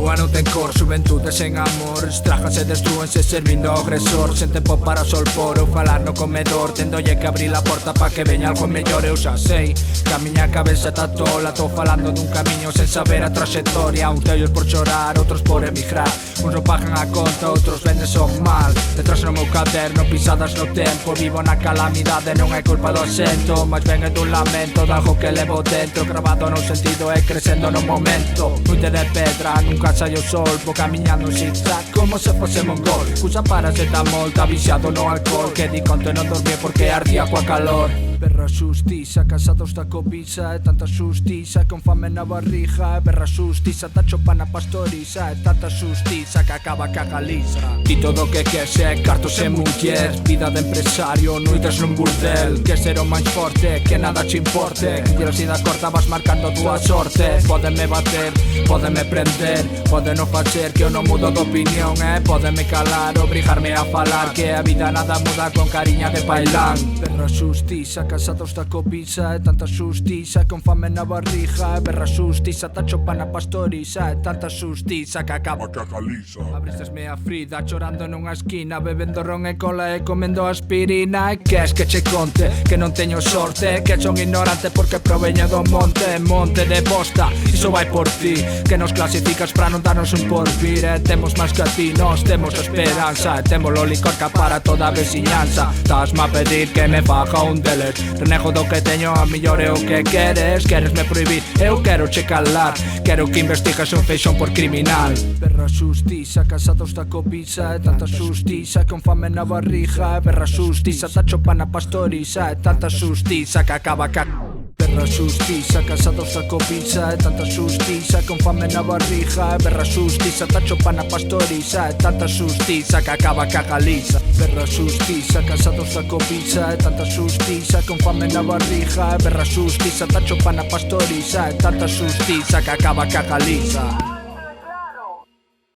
Lúa non ten cor, xuventude sen amor. Estrajas e destrúense servindo ao agresor. Sen tempo para solpor ou falar no comedor. Tendolle que abrir a porta pa que veña algo mellor. Eu xa sei que a miña cabeza tá tola. Tô falando dun camiño sen saber a traxectoria. Uns teus por chorar, outros por emigrar. Uns non pagan a conta, outros venden son mal. Detrás no meu caderno, pisadas no tempo. Vivo na calamidade, non é culpa do acento, mas ven é dun lamento, de algo que levo dentro. Gravado no sentido e crecendo no momento. Noite de pedra, nunca sai o sol. Vou camiñando en zigzag como se fose mongol. Usa paracetamol, tá viciado no alcohol. Que di conto e non dormía porque ardía coa calor. Berra xustiza, casados da cobiza. E tanta xustiza con fame na barriga. Berra xustiza, ta chopa na pastoriza. E tanta xustiza que acaba ca Galiza. Ti todo o que queres é cartos e muller. Vida de empresario, noites nun burdel. Que ser o máis forte, que nada te importe. Que tiras e da corta vas marcando a tua sorte. Pódeme bater, pódeme prender, pode non facer que eu non mudo de opinión. Pódeme calar, obrigarme a falar. Que a vida nada muda con cariña de pailán. Berra xustiza, casados da cobiza. E tanta xustiza con fame na barriga. Berra xustiza, ta chopa na pastoriza. E tanta xustiza que acaba ca Galiza. Abristesme a Frida chorando nunha esquina, bebendo ron e cola e comendo aspirina. E que es que che conte que non teño sorte, que son ignorante porque proveño do monte. Monte de bosta, iso vai por ti, que nos clasificas pra non darnos un porvir. E temos máis que a ti, nos temos esperanza. E temos o licor que para toda a veciñanza. Dasme a pedir que me faga un delete. Renego do que teño, a millor é o que queres. Queresme prohibir, eu quero che calar. Quero que investigas un feixón por criminal. Berra xustiza, casados da cobiza. E tanta xustiza con fame na barriga. Berra xustiza, ta chopa na pastoriza. E tanta xustiza que acaba ca... Berra xustiza, casados da cobiza. E tanta xustiza con fame na barriga. Berra xustiza, ta chopa na pastoriza. E tanta xustiza que acaba ca Galiza. Berra xustiza, casados da cobiza. E tanta xustiza con fame na barriga. Berra xustiza, ta chopa na pastoriza. E tanta xustiza que acaba ca Galiza.